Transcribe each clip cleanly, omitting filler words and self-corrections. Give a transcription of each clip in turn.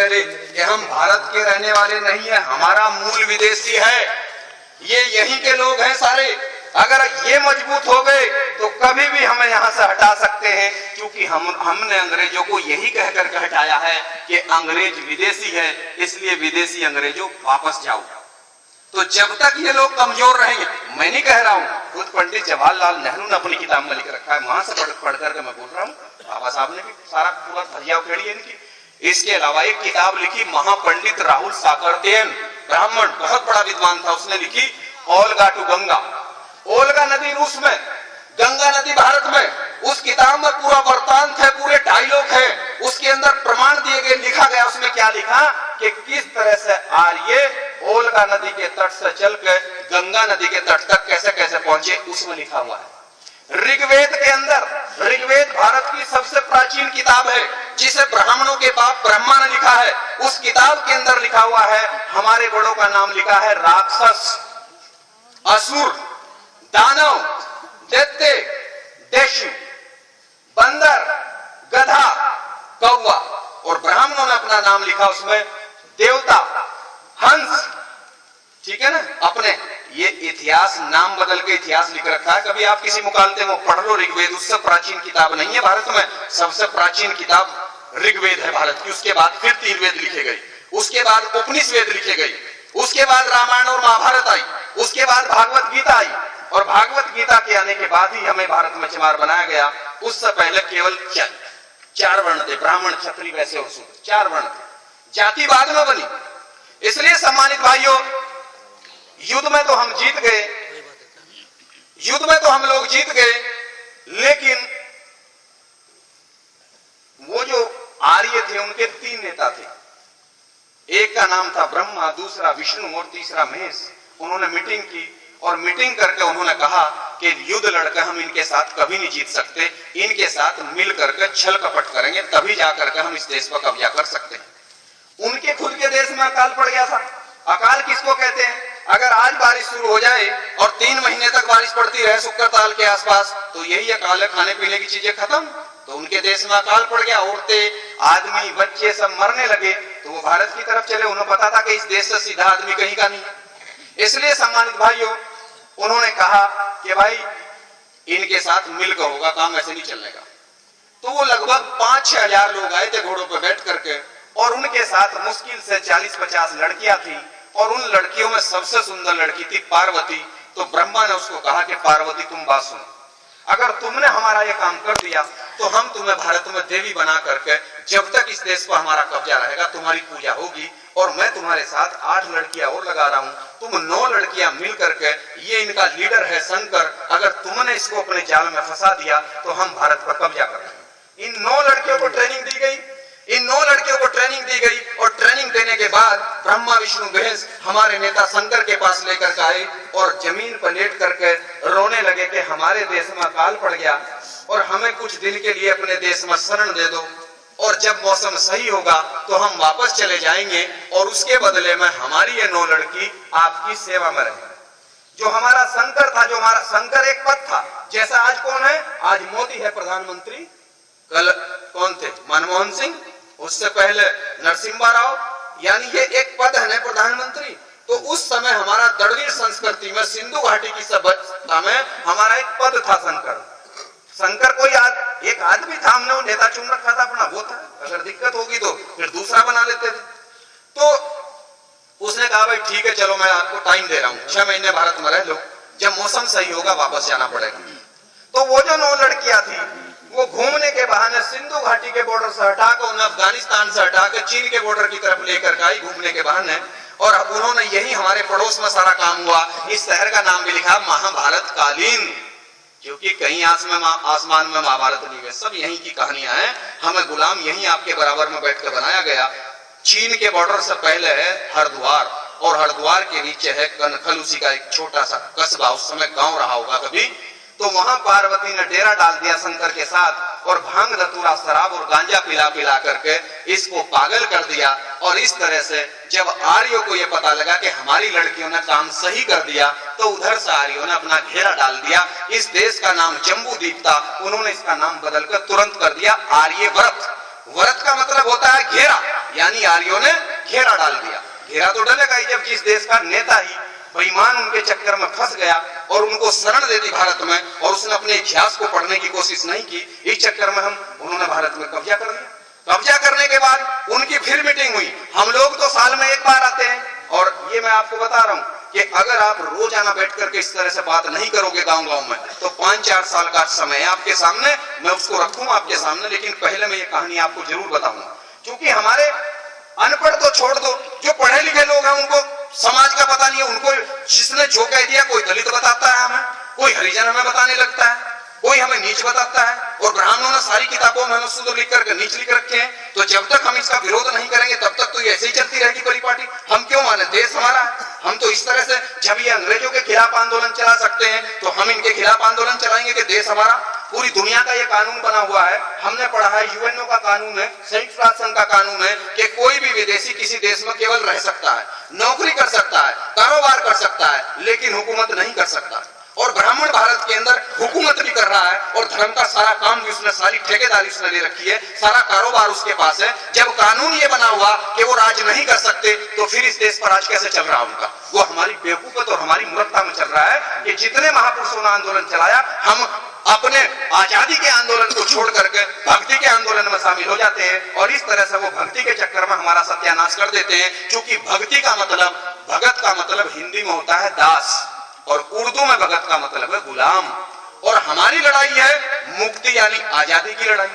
पहले कि हम भारत के रहने वाले नहीं है, हमारा मूल विदेशी है, ये यहीं के लोग हैं सारे। अगर ये मजबूत हो गए तो कभी भी हमें यहाँ से हटा सकते हैं, क्योंकि हमने अंग्रेजों को यही कह करके हटाया है कि अंग्रेज विदेशी है, इसलिए विदेशी अंग्रेजों वापस जाओ। तो जब तक ये लोग कमजोर रहेंगे, मैं नहीं कह रहा हूँ, खुद पंडित जवाहरलाल नेहरू ने अपनी किताब में लिख रखा है, वहां से पढ़ करके मैं बोल रहा हूँ, बाबा साहब ने भी सारा पूरा धजिया उखेड़ी है इनकी। इसके अलावा एक किताब लिखी महापंडित राहुल साकरतेन, ब्राह्मण, बहुत बड़ा विद्वान था, उसने लिखी ओल्गा टू गंगा। ओल्गा नदी रूस में, गंगा नदी भारत में। उस किताब में पूरा वृत्तांत है, पूरे डायलॉग है, उसके अंदर प्रमाण दिए गए, लिखा गया। उसमें क्या लिखा कि किस तरह से आर्य ओल्गा नदी के तट से चलकर गंगा नदी के तट तक कैसे कैसे पहुंचे, उसमें लिखा हुआ है। ऋग्वेद के अंदर, ऋग्वेद भारत की सबसे प्राचीन किताब है, जिसे ब्राह्मणों के बाप ब्रह्मा ने लिखा है। उस किताब के अंदर लिखा हुआ है, हमारे बड़ों का नाम लिखा है राक्षस, असुर, दानव, दैत्य, देशु, बंदर, गधा, कौवा, और ब्राह्मणों ने अपना नाम लिखा उसमें देवता, हंस, ठीक है ना। अपने ये इतिहास नाम बदल के इतिहास लिख रखा है। कभी आप किसी मुकालते में पढ़ लो ऋग्वेद, उससे प्राचीन किताब नहीं है भारत में, सबसे प्राचीन किताब ऋग्वेद है भारत की। उसके बाद फिर 3 वेद लिखे गए, उसके बाद उपनिषद लिखे गए, उसके बाद रामायण और महाभारत आई, उसके बाद भागवत गीता आई, और भागवत गीता के आने के बाद ही हमें भारत में चमार बनाया गया। उससे पहले केवल 4 वर्ण थे, ब्राह्मण, क्षत्रिय, वैश्य और शूद्र, 4 वर्ण थे। जाति बाद में बनी। इसलिए सम्मानित भाइयों, युद्ध में तो हम जीत गए, युद्ध में तो हम लोग जीत गए, लेकिन वो जो आर्य थे उनके 3 नेता थे। एक का नाम था ब्रह्मा, दूसरा विष्णु और तीसरा महेश। उन्होंने मीटिंग की और मीटिंग करके उन्होंने कहा कि युद्ध लड़कर हम इनके साथ कभी नहीं जीत सकते, इनके साथ मिल करके छल कपट करेंगे, तभी जाकर के हम इस देश पर कब्जा कर सकते हैं। उनके खुद के देश में अकाल पड़ गया था। अकाल किसको कहते हैं? अगर आज बारिश शुरू हो जाए और 3 महीने तक बारिश पड़ती रहे शुक्र ताल के आसपास, तो यही अकाल है, खाने पीने की चीजें खत्म। तो उनके देश में अकाल पड़ गया, औरतें, आदमी, बच्चे सब मरने लगे, तो वो भारत की तरफ चले। उन्हें पता था कि इस देश से सीधा आदमी कहीं का नहीं। इसलिए सम्मानित भाइयों, उन्होंने कहा कि भाई इनके साथ मिलकर होगा काम, ऐसे नहीं चलेगा। तो वो लगभग 5-6 हजार लोग आए थे घोड़ों पर बैठ करके, और उनके साथ मुश्किल से 40-50 लड़कियां थी, और उन लड़कियों में सबसे सुंदर लड़की थी पार्वती। तो ब्रह्मा ने उसको कहा कि पार्वती तुम बात सुनो, अगर तुमने हमारा ये काम कर दिया तो हम तुम्हें भारत में देवी बना करके, जब तक इस देश पर हमारा कब्जा रहेगा, तुम्हारी पूजा होगी, और मैं तुम्हारे साथ 8 लड़कियां और लगा रहा हूं, तुम 9 लड़कियां मिल करके, ये इनका लीडर है शंकर, अगर तुमने इसको अपने जाल में फंसा दिया तो हम भारत पर कब्जा करेंगे। इन 9 लड़कियों को ट्रेनिंग दी गई, इन 9 लड़कियों को ट्रेनिंग दी गई, और ट्रेनिंग देने के बाद ब्रह्मा विष्णु महेश हमारे नेता शंकर के पास लेकर आए, और जमीन पर लेट करके रोने लगे कि हमारे देश में अकाल पड़ गया, और हमें कुछ दिन के लिए अपने देश में शरण दे दो, और जब मौसम सही होगा तो हम वापस चले जाएंगे, और उसके बदले में हमारी ये 9 लड़की आपकी सेवा में रहेंगी। जो हमारा शंकर था, जो हमारा शंकर एक पद था, जैसा आज कौन है? आज मोदी है प्रधानमंत्री, कल कौन थे? मनमोहन सिंह, उससे पहले नरसिम्हा राव, यानी ये एक पद है ना प्रधानमंत्री। तो उस समय हमारा द्रविड़ संस्कृति में, सिंधु घाटी की सभ्यता में हमारा एक पद था शंकर। शंकर कोई एक आदमी था, हमने वो नेता चुन रखा था अपना, वो था। अगर दिक्कत होगी तो फिर दूसरा बना लेते थे। तो उसने कहा भाई ठीक है, चलो मैं आपको टाइम दे रहा हूँ, 6 महीने भारत में रह लो, जब मौसम सही होगा वापस जाना पड़ेगा। तो वो जो 9 लड़कियां थी, वो घूमने के बहाने सिंधु घाटी के बॉर्डर से हटाकर, उन्हें अफगानिस्तान से हटाकर चीन के बॉर्डर की तरफ लेकर आई घूमने के बहाने, और उन्होंने यही हमारे पड़ोस में सारा काम हुआ। इस शहर का नाम भी लिखा महाभारत कालीन, क्योंकि कहीं आसमान में महाभारत नहीं है, सब यहीं की कहानियां हैं। हमें गुलाम यहीं आपके बराबर में बैठकर बनाया गया। चीन के बॉर्डर से पहले है हरिद्वार, और हरिद्वार के नीचे है कनखल, उसी का एक छोटा सा कस्बा, उस समय गांव रहा होगा कभी। तो वहां पार्वती ने डेरा डाल दिया शंकर के साथ, और भांग धतूरा शराब और गांजा पिला पिला करके इसको पागल कर दिया। और इस तरह से जब आर्यों को यह पता लगा कि हमारी लड़कियों ने काम सही कर दिया, तो उधर से आर्यों ने अपना घेरा डाल दिया। इस देश का नाम जम्बू द्वीप था, उन्होंने इसका नाम बदलकर तुरंत कर दिया आर्यव्रत। व्रत का मतलब होता है घेरा, यानी आर्यों ने घेरा डाल दिया। घेरा तो डलेगा ही जब जिस देश का नेता ही बेईमान उनके चक्कर में फंस गया और उनको शरण दे दी भारत में, और उसने अपने इतिहास को पढ़ने की कोशिश नहीं की। इस चक्कर में उन्होंने भारत में कब्जा कर लिया। कब्जा करने के बाद उनकी फिर मीटिंग हुई। हम लोग तो साल में एक बार आते हैं, और ये मैं आपको बता रहा हूं कि अगर आप रोजाना बैठ करके इस तरह से बात नहीं करोगे गांव-गांव में, तो 5-4 साल का समय है आपके सामने, मैं उसको रखूंगा आपके सामने। लेकिन पहले मैं ये कहानी आपको जरूर बताऊंगा, क्योंकि हमारे अनपढ़ तो छोड़ दो, जो पढ़े लिखे लोग हैं उनको समाज का पता नहीं है। उनको जिसने जो कह दिया, कोई दलित बताता है हमें, कोई हरिजन हमें बताने लगता है, कोई हमें नीच बताता है, और ब्राह्मणों ने सारी किताबों में हमें शुद्ध लिख करके नीच लिख रखे हैं। तो जब तक हम इसका विरोध नहीं करेंगे तब तक तो ये ऐसे ही चलती रहेगी परिपाटी। हम क्यों माने, देश हमारा है। हम तो इस तरह से, जब ये अंग्रेजों के खिलाफ आंदोलन चला सकते हैं तो हम इनके खिलाफ आंदोलन चलाएंगे कि देश हमारा। पूरी दुनिया का ये कानून बना हुआ है, हमने पढ़ा है, यूएनओ का कानून है, संयुक्त राष्ट्र संघ का कानून है कि कोई भी विदेशी किसी देश में केवल रह सकता है, नौकरी कर सकता है, कारोबार कर सकता है, लेकिन हुकूमत नहीं कर सकता। और ब्राह्मण भारत के अंदर हुकूमत भी कर रहा है, और धर्म का सारा काम भी उसने, सारी ठेकेदारी उसने ले रखी है, सारा कारोबार उसके पास है। जब कानून ये बना हुआ कि वो राज नहीं कर सकते, तो फिर इस देश पर राज कैसे चल रहा उनका? वो हमारी बेवकूफत और हमारी मूर्खता में चल रहा है कि जितने महापुरुषों ने आंदोलन चलाया, हम अपने आजादी के आंदोलन को छोड़ करके भक्ति के आंदोलन में शामिल हो जाते हैं, और इस तरह से वो भक्ति के चक्कर में हमारा सत्यानाश कर देते हैं। क्योंकि भक्ति का मतलब, भगत का मतलब हिंदी में होता है दास, और उर्दू में भगत का मतलब है गुलाम। और हमारी लड़ाई है मुक्ति यानी आजादी की लड़ाई।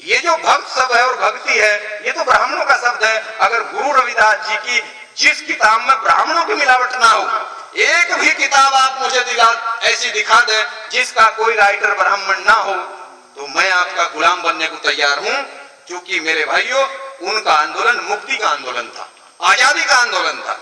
ये जो भक्त शब्द है और भक्ति है, ये तो ब्राह्मणों का शब्द है। अगर गुरु रविदास जी की जिस किताब में ब्राह्मणों की मिलावट ना हो, एक भी किताब आप मुझे ऐसी दिखा दे जिसका कोई राइटर ब्राह्मण ना हो, तो मैं आपका गुलाम बनने को तैयार हूं। क्योंकि मेरे भाइयों, उनका आंदोलन मुक्ति का आंदोलन था, आजादी का आंदोलन था।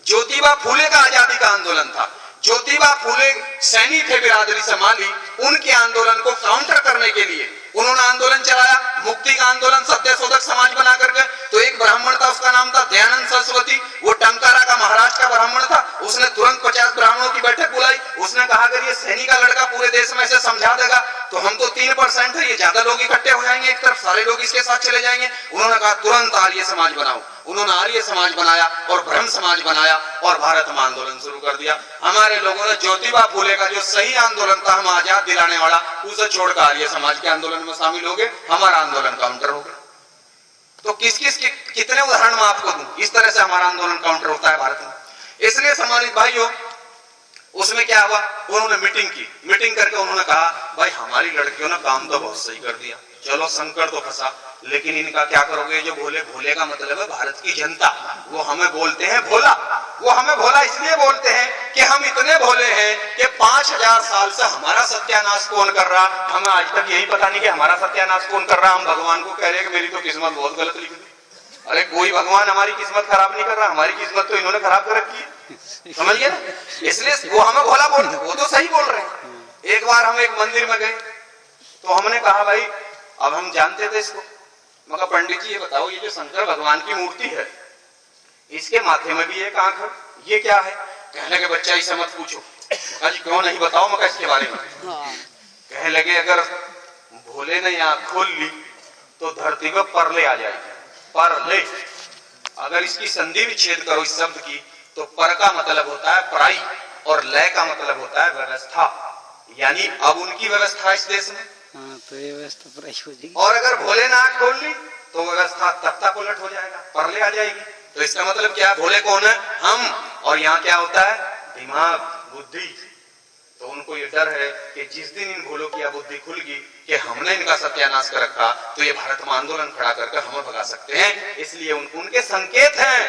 ज्योतिबा फूले का आजादी का आंदोलन था। ज्योतिबा फूले सैनी थे बिरादरी से माली, उनके आंदोलन को काउंटर करने के लिए उन्होंने आंदोलन चलाया, मुक्ति का आंदोलन, सत्यशोधक समाज बना करके। तो एक ब्राह्मण था, उसका नाम था दयानंद सरस्वती, वो टंकारा का महाराष्ट्र का ब्राह्मण था। उसने तुरंत 50 ब्राह्मणों की बैठक बुलाई। उसने कहा अगर ये सैनी का लड़का पूरे देश में ऐसे समझा देगा तो हम तो 3% है, ये ज्यादा लोग इकट्ठे हो जाएंगे, एक तरफ सारे लोग इसके साथ चले जाएंगे। उन्होंने कहा तुरंत आर्य समाज बनाओ। उन्होंने आर्य समाज बनाया और ब्रह्म समाज बनाया, और भारत में आंदोलन शुरू कर दिया। हमारे लोगों ने ज्योतिबा फूले का जो सही आंदोलन था, हम आजाद दिलाने वाला, उसे छोड़कर आर्य समाज के आंदोलन में शामिल हो गए। हमारा आंदोलन काउंटर हो गया। तो कितने उदाहरण मैं आपको दूं, इस तरह से हमारा आंदोलन काउंटर होता है भारत में। इसलिए सम्मानित भाइयों, उसमें क्या हुआ, उन्होंने मीटिंग की। मीटिंग करके उन्होंने कहा भाई हमारी लड़कियों ने काम तो बहुत सही कर दिया, चलो संकट तो फंसा, लेकिन इनका क्या करोगे? जो भोले, भोले का मतलब है भारत की जनता, वो हमें बोलते हैं भोला। वो हमें भोला इसलिए बोलते हैं कि हम इतने भोले हैं कि 5000 साल से हमारा सत्यानाश कौन कर रहा, हमें आज तक यही पता नहीं कि हमारा सत्यानाश कौन कर रहा। हम भगवान को कह रहे हैं कि मेरी तो किस्मत बहुत गलत लिखी थी। अरे कोई भगवान हमारी किस्मत खराब नहीं कर रहा, हमारी किस्मत तो इन्होंने खराब कर रखी है, समझिए ना। इसलिए वो हमें भोला बोलते हैं, वो तो सही बोल रहे हैं। एक बार हम एक मंदिर में गए तो हमने कहा भाई, अब हम जानते थे इसको, मगर पंडित जी ये बताओ, ये जो शंकर भगवान की मूर्ति है, इसके माथे में भी एक आंख है, ये क्या है? कहने लगे बच्चा इसे मत पूछो। आज क्यों नहीं बताओ मगर इसके बारे में? कहने लगे अगर भोले ने आंख खोल ली तो धरती पर परले आ जाएगी। परले, अगर इसकी संधि विच्छेद करो इस शब्द की, तो पर का मतलब होता है पराई और लय का मतलब होता है व्यवस्था। यानी अब उनकी व्यवस्था इस देश में, तो ये व्यवस्था पराई हो जाएगी। और अगर भोले ने आंख खोल ली तो व्यवस्था तख्ता पलट हो जाएगा, परले आ जाएगी। तो इसका मतलब क्या? भोले कौन है? हम। और यहाँ क्या होता है? दिमाग, बुद्धि। तो उनको ये डर है कि जिस दिन इन भोलों की बुद्धि खुल गई कि हमने इनका सत्यानाश कर रखा, तो ये भारत में आंदोलन खड़ा करके हमें भगा सकते हैं। इसलिए उनके संकेत हैं,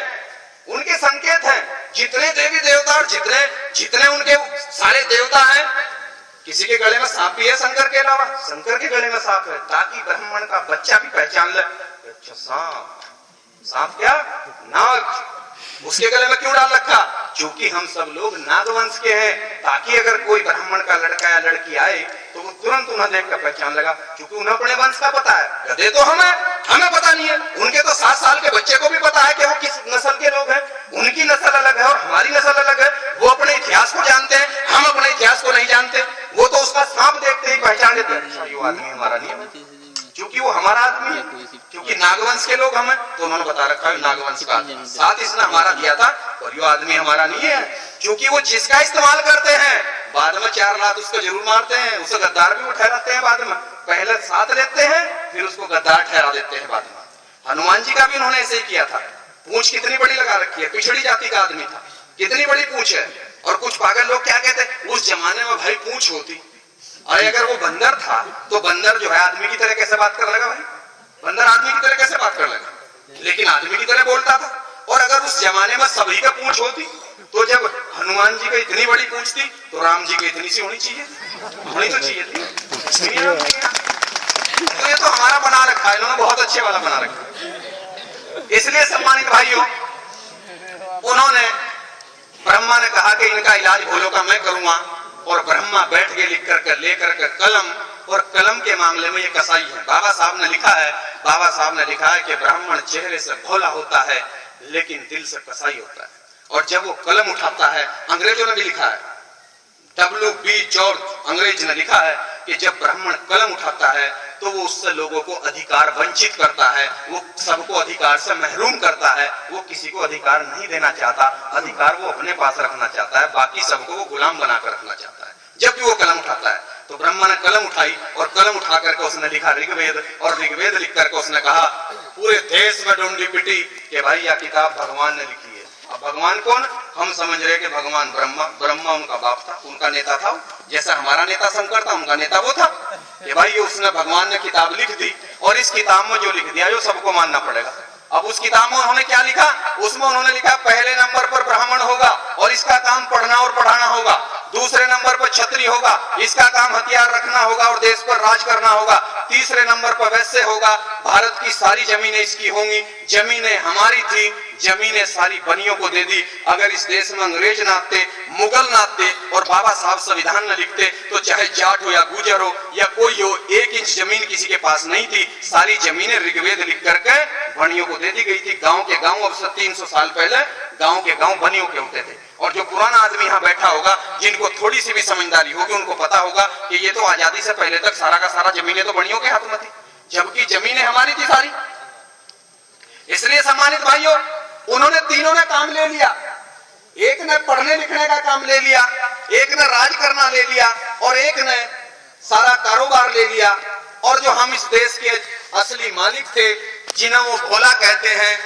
उनके संकेत हैं। जितने देवी देवता और जितने उनके सारे देवता हैं, किसी के गले में सांप भी है शंकर के अलावा, शंकर के गले में सांप है, ताकि ब्राह्मण का बच्चा भी पहचान ले, अच्छा सांप। सांप क्या? नाग। उसके गले में क्यों डाल रखा? क्योंकि हम सब लोग नागवंश के हैं, ताकि अगर कोई ब्राह्मण का लड़का या लड़की आए तो वो तुरंत उन्हें देखकर पहचान लगा, क्योंकि उन्हें अपने वंश का पता है। गधे तो हमें पता नहीं है। उनके तो 7 साल के बच्चे को भी पता है कि वो किस नस्ल के लोग हैं। उनकी नस्ल अलग है और हमारी नस्ल अलग है। वो अपने इतिहास को जानते हैं, हम अपने इतिहास को नहीं जानते। वो तो उसका सांप देखते ही पहचान लेते हैं, अच्छा ये आदमी हमारा नहीं है, क्योंकि वो हमारा आदमी है, क्योंकि नागवंश के लोग हमें तो उन्होंने बता रखा है नागवंश का आदमी। साथ इसने हमारा दिया था और ये आदमी हमारा नहीं है, क्योंकि वो जिसका इस्तेमाल करते हैं बाद में 4 लात उसको जरूर मारते हैं, उसे गद्दार भी वो ठहराते हैं बाद में। पहले साथ लेते हैं फिर उसको गद्दार ठहरा देते हैं बाद में। हनुमान जी का भी उन्होंने ऐसे ही किया था। पूंछ कितनी बड़ी लगा रखी है, पिछड़ी जाति का आदमी था, कितनी बड़ी पूंछ है। और कुछ पागल लोग क्या कहते हैं, उस जमाने में भाई पूंछ होती, अरे अगर वो बंदर था तो बंदर जो है आदमी की तरह कैसे बात कर लेगा भाई? बंदर आदमी की तरह कैसे बात कर लेगा? लेकिन आदमी की तरह बोलता था। और अगर उस जमाने में सभी का पूंछ होती तो जब हनुमान जी को इतनी बड़ी पूंछ थी तो राम जी की इतनी सी होनी चाहिए, होनी तो चाहिए थी। तो ये तो हमारा बना रखा है, इन्होंने बहुत अच्छे वाला बना रखा है। इसलिए सम्मानित भाइयों, उन्होंने ब्रह्मा ने कहा कि इनका इलाज भूलों का मैं करूंगा, और ब्रह्मा बैठ के लिख कर लेकर के कलम, और कलम के मामले में ये कसाई है। बाबा साहब ने लिखा है, बाबा साहब ने लिखा है कि ब्राह्मण चेहरे से भोला होता है लेकिन दिल से कसाई होता है। और जब वो कलम उठाता है, अंग्रेजों ने भी लिखा है, W.B. जॉर्ज अंग्रेज ने लिखा है कि जब ब्राह्मण कलम उठाता है तो वो उससे लोगों को अधिकार वंचित करता है, वो सबको अधिकार से महरूम करता है, वो किसी को अधिकार नहीं देना चाहता, अधिकार वो अपने पास रखना चाहता है, बाकी सबको वो गुलाम बनाकर रखना चाहता है। जब भी वो कलम उठाता है तो ब्रह्मा ने कलम उठाई और कलम उठा करके उसने लिखा ऋग्वेद, और ऋग्वेद लिख करके उसने कहा पूरे देश में ढूंढी पिटी कि भाई यह किताब भगवान ने लिखी है। अब भगवान कौन? हम समझ रहे कि भगवान ब्रह्मा, ब्रह्मा उनका बाप था, उनका नेता था, जैसा हमारा नेता शंकर था उनका नेता वो था। कि भाई ये उसने, भगवान ने किताब लिख दी और इस किताब में जो लिख दिया वो सबको मानना पड़ेगा। अब उस किताब में उन्होंने क्या लिखा? उसमें उन्होंने लिखा पहले नंबर पर ब्राह्मण होगा और इसका काम पढ़ना और पढ़ाना होगा, दूसरे नंबर पर क्षत्रिय होगा, इसका काम हथियार रखना होगा और देश पर राज करना होगा, तीसरे नंबर पर वैश्य होगा, भारत की सारी जमीनें इसकी होंगी, जमीनें हमारी थी, जमीनें सारी बनियों को दे दी। अगर इस देश में अंग्रेज ना आते, मुगल ना आते और बाबा साहब संविधान न लिखते तो चाहे जाट हो या गुजर हो या कोई हो, 1 इंच जमीन किसी के पास नहीं थी। सारी जमीनें ऋग्वेद लिख करके बनियों को दे दी गई थी। गांव के गांव, अब से 300 साल पहले गांव के गांव बनियों के होते थे। और जो पुराना आदमी यहाँ बैठा होगा, जिनको थोड़ी सी भी समझदारी होगी, उनको पता होगा कि ये तो आजादी से पहले तक सारा का सारा जमीनें तो बनियों के हाथ में थी, जबकि जमीनें हमारी थी सारी। इसलिए सम्मानित भाइयों, उन्होंने तीनों ने काम ले लिया। एक ने पढ़ने लिखने का काम ले लिया, एक ने राज करना ले लिया और एक ने सारा कारोबार ले लिया। और जो हम इस देश के असली मालिक थे, जिन्हें वो भोला कहते हैं,